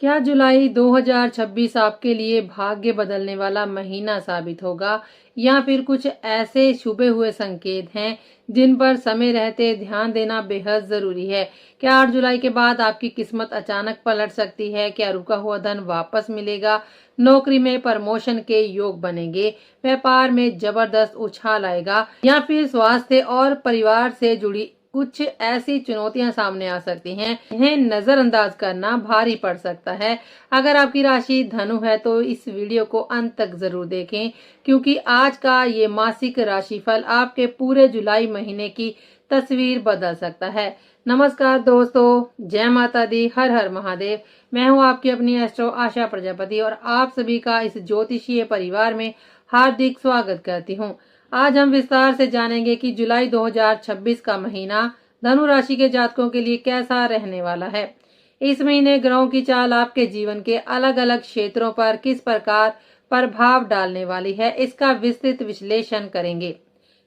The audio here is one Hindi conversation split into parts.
क्या जुलाई 2026 आपके लिए भाग्य बदलने वाला महीना साबित होगा या फिर कुछ ऐसे छुपे हुए संकेत हैं जिन पर समय रहते ध्यान देना बेहद जरूरी है। क्या 8 जुलाई के बाद आपकी किस्मत अचानक पलट सकती है? क्या रुका हुआ धन वापस मिलेगा? नौकरी में प्रमोशन के योग बनेंगे? व्यापार में जबरदस्त उछाल आएगा? या फिर स्वास्थ्य और परिवार से जुड़ी कुछ ऐसी चुनौतियां सामने आ सकती हैं, इन्हें नजरअंदाज करना भारी पड़ सकता है। अगर आपकी राशि धनु है तो इस वीडियो को अंत तक जरूर देखें, क्योंकि आज का ये मासिक राशिफल आपके पूरे जुलाई महीने की तस्वीर बदल सकता है। नमस्कार दोस्तों, जय माता दी, हर हर महादेव। मैं हूं आपकी अपनी एस्ट्रो आशा प्रजापति और आप सभी का इस ज्योतिषीय परिवार में हार्दिक स्वागत करती हूं। आज हम विस्तार से जानेंगे कि जुलाई 2026 का महीना धनु राशि के जातकों के लिए कैसा रहने वाला है। इस महीने ग्रहों की चाल आपके जीवन के अलग अलग क्षेत्रों पर किस प्रकार प्रभाव डालने वाली है, इसका विस्तृत विश्लेषण करेंगे।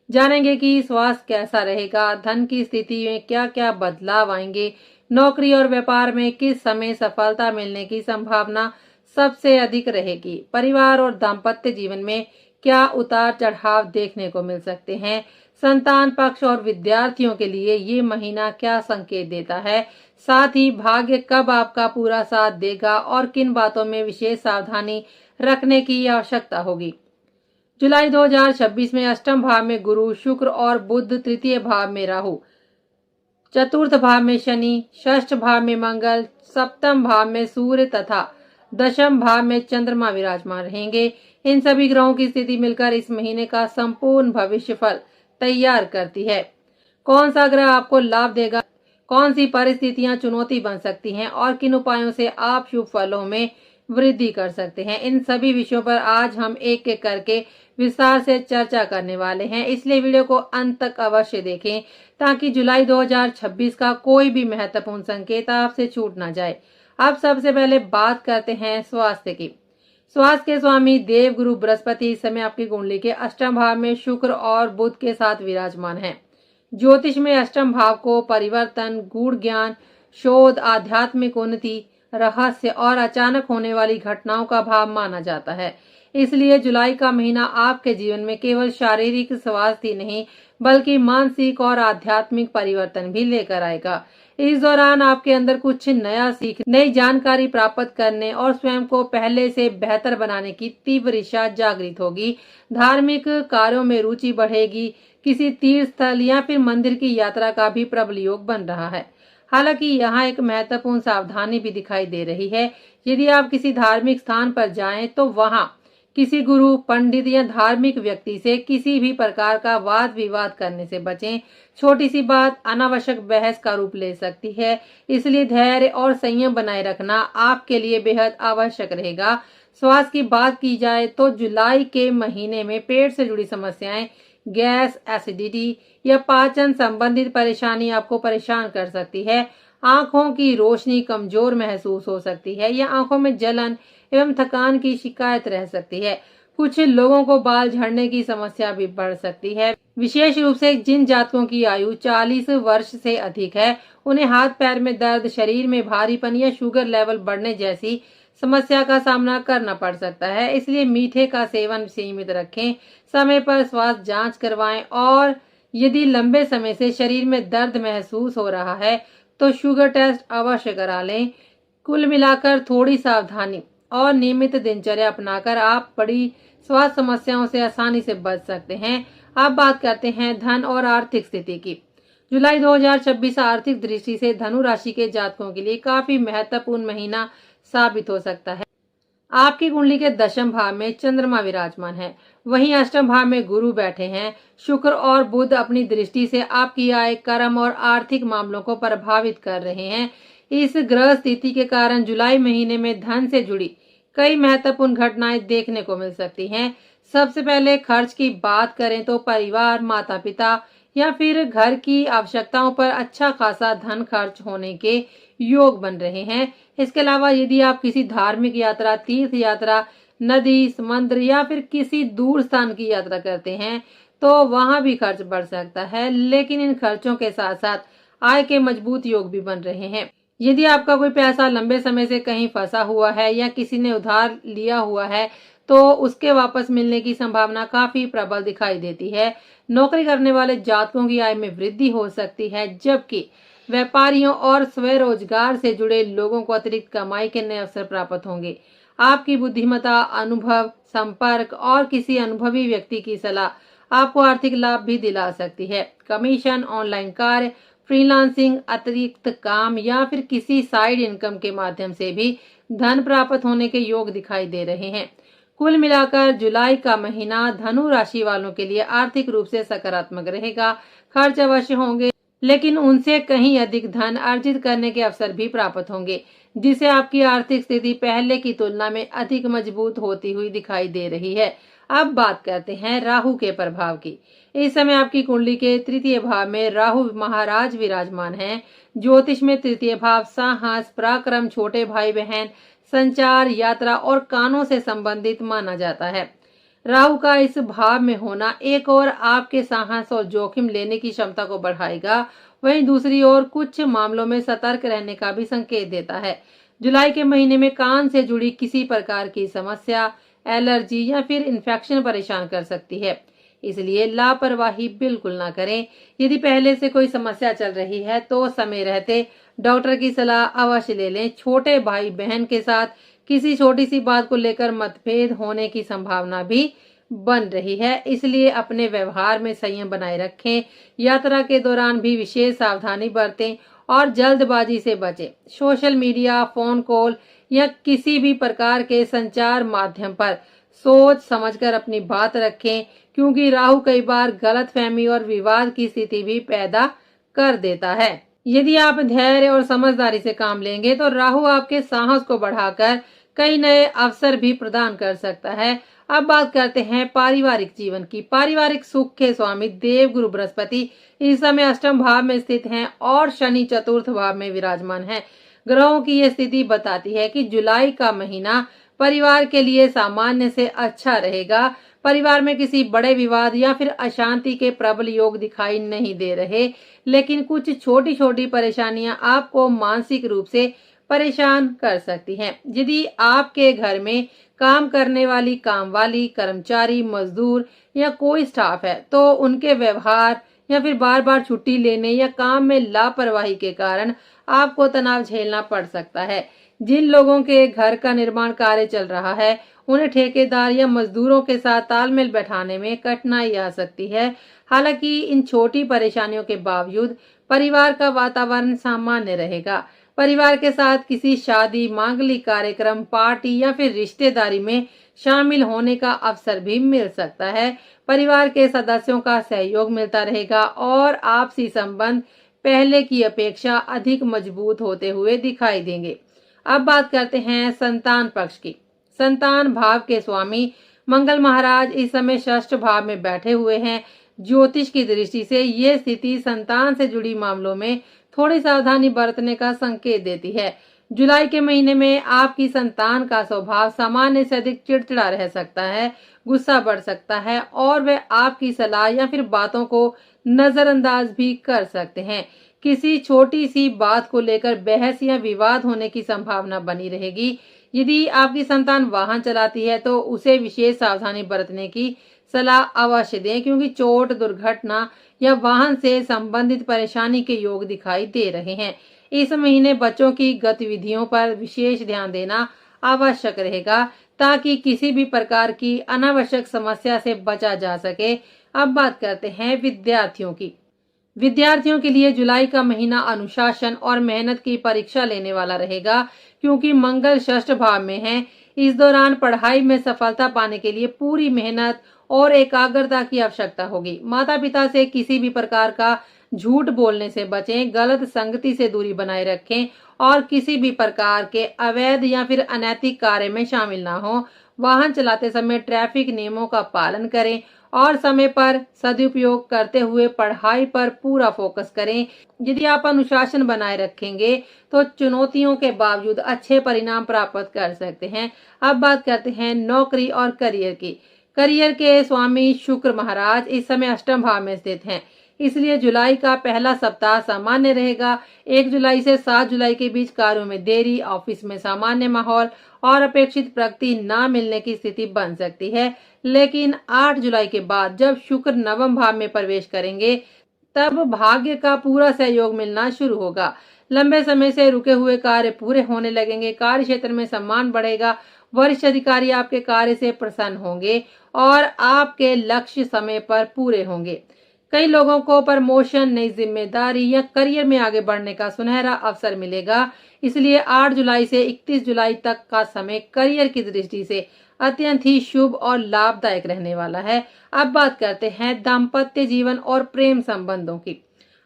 जानेंगे कि स्वास्थ्य कैसा रहेगा, धन की स्थिति में क्या क्या बदलाव आएंगे, नौकरी और व्यापार में किस समय सफलता मिलने की संभावना सबसे अधिक रहेगी, परिवार और दाम्पत्य जीवन में क्या उतार चढ़ाव देखने को मिल सकते हैं, संतान पक्ष और विद्यार्थियों के लिए ये महीना क्या संकेत देता है, साथ ही भाग्य कब आपका पूरा साथ देगा और किन बातों में विशेष सावधानी रखने की आवश्यकता होगी। जुलाई 2026 में अष्टम भाव में गुरु, शुक्र और बुध, तृतीय भाव में राहु, चतुर्थ भाव में शनि, षष्ठ भाव में मंगल, सप्तम भाव में सूर्य तथा दशम भाव में चंद्रमा विराजमान रहेंगे। इन सभी ग्रहों की स्थिति मिलकर इस महीने का संपूर्ण भविष्य फल तैयार करती है। कौन सा ग्रह आपको लाभ देगा, कौन सी परिस्थितियां चुनौती बन सकती हैं और किन उपायों से आप शुभ फलों में वृद्धि कर सकते हैं, इन सभी विषयों पर आज हम एक एक करके विस्तार से चर्चा करने वाले हैं। इसलिए वीडियो को अंत तक अवश्य देखें ताकि जुलाई 2026 का कोई भी महत्वपूर्ण संकेत आपसे छूट ना जाए। अब सबसे पहले बात करते हैं स्वास्थ्य की। स्वास्थ्य के स्वामी देव गुरु बृहस्पति इस समय आपकी कुंडली के अष्टम भाव में शुक्र और बुध के साथ विराजमान है। ज्योतिष में अष्टम भाव को परिवर्तन, गूढ़ ज्ञान, शोध, आध्यात्मिक उन्नति, रहस्य और अचानक होने वाली घटनाओं का भाव माना जाता है। इसलिए जुलाई का महीना आपके जीवन में केवल शारीरिक स्वास्थ्य ही नहीं बल्कि मानसिक और आध्यात्मिक परिवर्तन भी लेकर आएगा। इस दौरान आपके अंदर कुछ नया सीख, नई जानकारी प्राप्त करने और स्वयं को पहले से बेहतर बनाने की तीव्र इच्छा जागृत होगी। धार्मिक कार्यों में रुचि बढ़ेगी। किसी तीर्थ स्थल या फिर मंदिर की यात्रा का भी प्रबल योग बन रहा है। हालांकि यहाँ एक महत्वपूर्ण सावधानी भी दिखाई दे रही है। यदि आप किसी धार्मिक स्थान पर जाएं तो वहाँ किसी गुरु, पंडित या धार्मिक व्यक्ति से किसी भी प्रकार का वाद विवाद करने से बचें। छोटी सी बात अनावश्यक बहस का रूप ले सकती है, इसलिए धैर्य और संयम बनाए रखना आपके लिए बेहद आवश्यक रहेगा। स्वास्थ्य की बात की जाए तो जुलाई के महीने में पेट से जुड़ी समस्याएं, गैस, एसिडिटी या पाचन संबंधित परेशानी आपको परेशान कर सकती है। आंखों की रोशनी कमजोर महसूस हो सकती है या आंखों में जलन एवं थकान की शिकायत रह सकती है। कुछ लोगों को बाल झड़ने की समस्या भी बढ़ सकती है। विशेष रूप से जिन जातकों की आयु 40 वर्ष से अधिक है, उन्हें हाथ पैर में दर्द, शरीर में भारीपन या शुगर लेवल बढ़ने जैसी समस्या का सामना करना पड़ सकता है। इसलिए मीठे का सेवन सीमित रखें, समय पर स्वास्थ्य जांच करवाएं और यदि लंबे समय से शरीर में दर्द महसूस हो रहा है तो शुगर टेस्ट अवश्य करा लें। कुल मिलाकर थोड़ी सावधानी और नियमित दिनचर्या अपनाकर आप बड़ी स्वास्थ्य समस्याओं से आसानी से बच सकते हैं। अब बात करते हैं धन और आर्थिक स्थिति की। जुलाई 2026 आर्थिक दृष्टि से धनु राशि के जातकों के लिए काफी महत्वपूर्ण महीना साबित हो सकता है। आपकी कुंडली के दशम भाव में चंद्रमा विराजमान है, वहीं अष्टम भाव में गुरु बैठे हैं। शुक्र और बुध अपनी दृष्टि से आपकी आय, कर्म और आर्थिक मामलों को प्रभावित कर रहे हैं। इस ग्रह स्थिति के कारण जुलाई महीने में धन से जुड़ी कई महत्वपूर्ण घटनाएं देखने को मिल सकती हैं। सबसे पहले खर्च की बात करें तो परिवार, माता पिता या फिर घर की आवश्यकताओं पर अच्छा खासा धन खर्च होने के योग बन रहे हैं। इसके अलावा यदि आप किसी धार्मिक यात्रा, तीर्थ यात्रा, नदी, समुद्र या फिर किसी दूर स्थान की यात्रा करते हैं तो वहां भी खर्च बढ़ सकता है। लेकिन इन खर्चों के साथ साथ आय के मजबूत योग भी बन रहे हैं। यदि आपका कोई पैसा लंबे समय से कहीं फंसा हुआ है या किसी ने उधार लिया हुआ है तो उसके वापस मिलने की संभावना काफी प्रबल दिखाई देती है। नौकरी करने वाले जातकों की आय में वृद्धि हो सकती है, जबकि व्यापारियों और स्वरोजगार से जुड़े लोगों को अतिरिक्त कमाई के नए अवसर प्राप्त होंगे। आपकी बुद्धिमत्ता, अनुभव, संपर्क और किसी अनुभवी व्यक्ति की सलाह आपको आर्थिक लाभ भी दिला सकती है। कमीशन, ऑनलाइन कार्य, फ्रीलांसिंग, अतिरिक्त काम या फिर किसी साइड इनकम के माध्यम से भी धन प्राप्त होने के योग दिखाई दे रहे हैं। कुल मिलाकर जुलाई का महीना धनु राशि वालों के लिए आर्थिक रूप से सकारात्मक रहेगा। खर्च अवश्य होंगे, लेकिन उनसे कहीं अधिक धन अर्जित करने के अवसर भी प्राप्त होंगे, जिससे आपकी आर्थिक स्थिति पहले की तुलना में अधिक मजबूत होती हुई दिखाई दे रही है। अब बात करते हैं राहु के प्रभाव की। इस समय आपकी कुंडली के तृतीय भाव में राहु महाराज विराजमान हैं। ज्योतिष में तृतीय भाव साहस, पराक्रम, छोटे भाई बहन, संचार, यात्रा और कानों से संबंधित माना जाता है। राहु का इस भाव में होना एक ओर आपके साहस और जोखिम लेने की क्षमता को बढ़ाएगा, वहीं दूसरी ओर कुछ मामलों में सतर्क रहने का भी संकेत देता है। जुलाई के महीने में कान से जुड़ी किसी प्रकार की समस्या, एलर्जी या फिर इन्फेक्शन परेशान कर सकती है, इसलिए लापरवाही बिल्कुल ना करें। यदि पहले से कोई समस्या चल रही है तो समय रहते डॉक्टर की सलाह अवश्य ले लें। छोटे भाई बहन के साथ किसी छोटी सी बात को लेकर मतभेद होने की संभावना भी बन रही है, इसलिए अपने व्यवहार में संयम बनाए रखें। यात्रा के दौरान भी विशेष सावधानी बरतें और जल्दबाजी से बचें। सोशल मीडिया, फोन कॉल या किसी भी प्रकार के संचार माध्यम पर सोच समझकर अपनी बात रखें, क्योंकि राहु कई बार गलतफहमी और विवाद की स्थिति भी पैदा कर देता है। यदि आप धैर्य और समझदारी से काम लेंगे तो राहु आपके साहस को बढ़ाकर कई नए अवसर भी प्रदान कर सकता है। अब बात करते हैं पारिवारिक जीवन की। पारिवारिक सुख के स्वामी देव गुरु बृहस्पति इस समय अष्टम भाव में स्थित हैं और शनि चतुर्थ भाव में विराजमान है। ग्रहों की यह स्थिति बताती है कि जुलाई का महीना परिवार के लिए सामान्य से अच्छा रहेगा। परिवार में किसी बड़े विवाद या फिर अशांति के प्रबल योग दिखाई नहीं दे रहे, लेकिन कुछ छोटी छोटी परेशानियां आपको मानसिक रूप से परेशान कर सकती हैं। यदि आपके घर में काम करने वाली, काम वाली, कर्मचारी, मजदूर या कोई स्टाफ है तो उनके व्यवहार या फिर बार बार छुट्टी लेने या काम में लापरवाही के कारण आपको तनाव झेलना पड़ सकता है। जिन लोगों के घर का निर्माण कार्य चल रहा है उन्हें ठेकेदार या मजदूरों के साथ तालमेल बैठाने में कठिनाई आ सकती है। हालांकि इन छोटी परेशानियों के बावजूद परिवार का वातावरण सामान्य रहेगा। परिवार के साथ किसी शादी, मांगलिक कार्यक्रम, पार्टी या फिर रिश्तेदारी में शामिल होने का अवसर भी मिल सकता है। परिवार के सदस्यों का सहयोग मिलता रहेगा और आपसी संबंध पहले की अपेक्षा अधिक मजबूत होते हुए दिखाई देंगे। अब बात करते हैं संतान पक्ष की। संतान भाव के स्वामी मंगल महाराज इस समय षष्ठ भाव में बैठे हुए हैं। ज्योतिष की दृष्टि से ये स्थिति संतान से जुड़ी मामलों में थोड़ी सावधानी बरतने का संकेत देती है। जुलाई के महीने में आपकी संतान का स्वभाव सामान्य से अधिक चिड़चिड़ा रह सकता है, गुस्सा बढ़ सकता है और वे आपकी सलाह या फिर बातों को नजरअंदाज भी कर सकते हैं। किसी छोटी सी बात को लेकर बहस या विवाद होने की संभावना बनी रहेगी। यदि आपकी संतान वाहन चलाती है तो उसे विशेष सावधानी बरतने की सलाह अवश्य दें, क्योंकि चोट, दुर्घटना या वाहन से संबंधित परेशानी के योग दिखाई दे रहे हैं। इस महीने बच्चों की गतिविधियों पर विशेष ध्यान देना आवश्यक रहेगा ताकि किसी भी प्रकार की अनावश्यक समस्या से बचा जा सके। अब बात करते हैं विद्यार्थियों की। विद्यार्थियों के लिए जुलाई का महीना अनुशासन और मेहनत की परीक्षा लेने वाला रहेगा, क्योंकि मंगल षष्ठ भाव में है। इस दौरान पढ़ाई में सफलता पाने के लिए पूरी मेहनत और एकाग्रता की आवश्यकता होगी। माता पिता से किसी भी प्रकार का झूठ बोलने से बचें, गलत संगति से दूरी बनाए रखें और किसी भी प्रकार के अवैध या फिर अनैतिक कार्य में शामिल ना हो। वाहन चलाते समय ट्रैफिक नियमों का पालन करें और समय पर सदुपयोग करते हुए पढ़ाई पर पूरा फोकस करें। यदि आप अनुशासन बनाए रखेंगे तो चुनौतियों के बावजूद अच्छे परिणाम प्राप्त कर सकते हैं। अब बात करते हैं नौकरी और करियर की। करियर के स्वामी शुक्र महाराज इस समय अष्टम भाव में स्थित हैं। इसलिए जुलाई का पहला सप्ताह सामान्य रहेगा। 1 जुलाई से 7 जुलाई के बीच कार्यों में देरी, ऑफिस में सामान्य माहौल और अपेक्षित प्रगति न मिलने की स्थिति बन सकती है। लेकिन 8 जुलाई के बाद जब शुक्र नवम भाव में प्रवेश करेंगे, तब भाग्य का पूरा सहयोग मिलना शुरू होगा। लंबे समय से रुके हुए कार्य पूरे होने लगेंगे। कार्य क्षेत्र में सम्मान बढ़ेगा। वरिष्ठ अधिकारी आपके कार्य से प्रसन्न होंगे और आपके लक्ष्य समय पर पूरे होंगे। कई लोगों को प्रमोशन, नई जिम्मेदारी या करियर में आगे बढ़ने का सुनहरा अवसर मिलेगा। इसलिए 8 जुलाई से 31 जुलाई तक का समय करियर की दृष्टि से अत्यंत ही शुभ और लाभदायक रहने वाला है। अब बात करते हैं दाम्पत्य जीवन और प्रेम संबंधों की।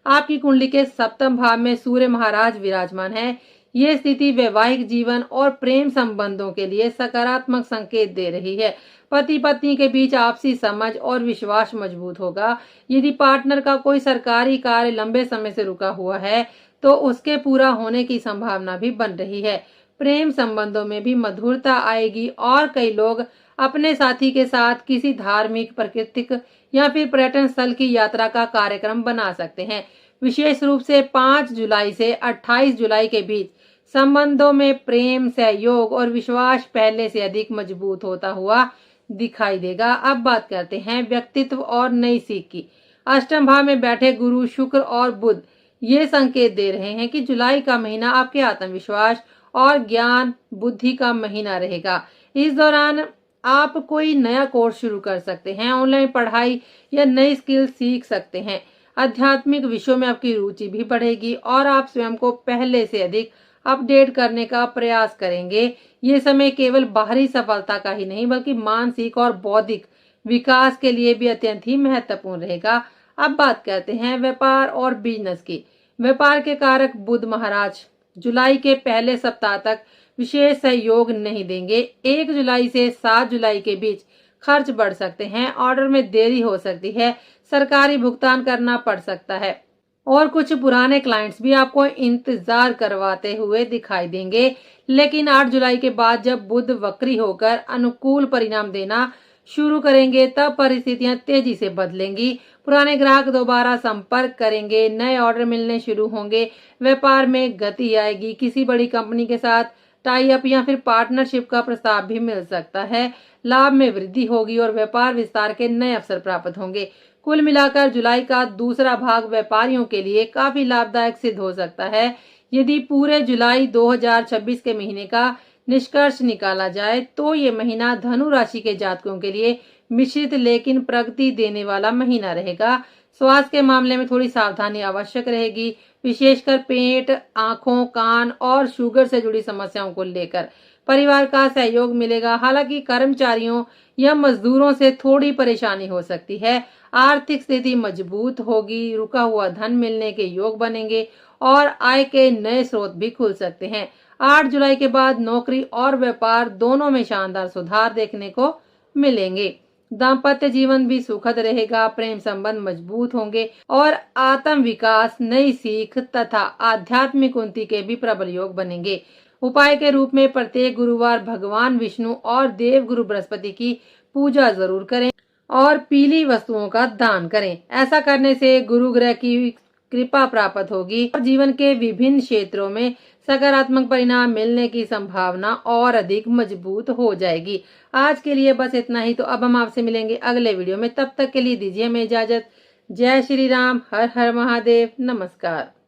आपकी कुंडली के सप्तम भाव में सूर्य महाराज विराजमान है। ये स्थिति वैवाहिक जीवन और प्रेम संबंधों के लिए सकारात्मक संकेत दे रही है। पति पत्नी के बीच आपसी समझ और विश्वास मजबूत होगा। यदि पार्टनर का कोई सरकारी कार्य लंबे समय से रुका हुआ है, तो उसके पूरा होने की संभावना भी बन रही है। प्रेम संबंधों में भी मधुरता आएगी और कई लोग अपने साथी के साथ किसी धार्मिक, प्राकृतिक या फिर पर्यटन स्थल की यात्रा का कार्यक्रम बना सकते हैं। विशेष रूप से 5 जुलाई से 28 जुलाई के बीच संबंधों में प्रेम, सहयोग और विश्वास पहले से अधिक मजबूत होता हुआ दिखाई देगा। अब बात करते हैं व्यक्तित्व और नई सीख की। अष्टम भाव में बैठे गुरु, शुक्र और बुध ये संकेत दे रहे हैं कि जुलाई का महीना आपके आत्मविश्वास और ज्ञान बुद्धि का महीना रहेगा। इस दौरान आप कोई नया कोर्स शुरू कर सकते हैं, ऑनलाइन पढ़ाई या नई स्किल सीख सकते हैं। आध्यात्मिक विषयों में आपकी रुचि भी बढ़ेगी और आप स्वयं को पहले से अधिक अपडेट करने का प्रयास करेंगे। ये समय केवल बाहरी सफलता का ही नहीं बल्कि मानसिक और बौद्धिक विकास के लिए भी अत्यंत ही महत्वपूर्ण रहेगा। अब बात करते हैं व्यापार और बिजनेस की। व्यापार के कारक बुध महाराज जुलाई के पहले सप्ताह तक विशेष सहयोग नहीं देंगे। 1 जुलाई से 7 जुलाई के बीच खर्च बढ़ सकते हैं, ऑर्डर में देरी हो सकती है, सरकारी भुगतान करना पड़ सकता है और कुछ पुराने क्लाइंट्स भी आपको इंतजार करवाते हुए दिखाई देंगे। लेकिन 8 जुलाई के बाद जब बुध वक्री होकर अनुकूल परिणाम देना शुरू करेंगे, तब परिस्थितियां तेजी से बदलेंगी। पुराने ग्राहक दोबारा संपर्क करेंगे, नए ऑर्डर मिलने शुरू होंगे, व्यापार में गति आएगी। किसी बड़ी कंपनी के साथ टाई अप या फिर पार्टनरशिप का प्रस्ताव भी मिल सकता है। लाभ में वृद्धि होगी और व्यापार विस्तार के नए अवसर प्राप्त होंगे। कुल मिलाकर जुलाई का दूसरा भाग व्यापारियों के लिए काफी लाभदायक सिद्ध हो सकता है। यदि पूरे जुलाई 2026 के महीने का निष्कर्ष निकाला जाए, तो ये महीना धनु राशि के जातकों के लिए मिश्रित लेकिन प्रगति देने वाला महीना रहेगा। स्वास्थ्य के मामले में थोड़ी सावधानी आवश्यक रहेगी, विशेषकर पेट, आंखों, कान और शुगर से जुड़ी समस्याओं को लेकर। परिवार का सहयोग मिलेगा, हालांकि कर्मचारियों या मजदूरों से थोड़ी परेशानी हो सकती है। आर्थिक स्थिति मजबूत होगी, रुका हुआ धन मिलने के योग बनेंगे और आय के नए स्रोत भी खुल सकते हैं। 8 जुलाई के बाद नौकरी और व्यापार दोनों में शानदार सुधार देखने को मिलेंगे। दाम्पत्य जीवन भी सुखद रहेगा, प्रेम संबंध मजबूत होंगे और आत्म विकास, नई सीख तथा आध्यात्मिक उन्नति के भी प्रबल योग बनेंगे। उपाय के रूप में प्रत्येक गुरुवार भगवान विष्णु और देव गुरु बृहस्पति की पूजा जरूर करें और पीली वस्तुओं का दान करें। ऐसा करने से गुरु ग्रह की कृपा प्राप्त होगी और जीवन के विभिन्न क्षेत्रों में सकारात्मक परिणाम मिलने की संभावना और अधिक मजबूत हो जाएगी। आज के लिए बस इतना ही। तो अब हम आपसे मिलेंगे अगले वीडियो में। तब तक के लिए दीजिए हमें इजाजत। जय श्री राम। हर हर महादेव। नमस्कार।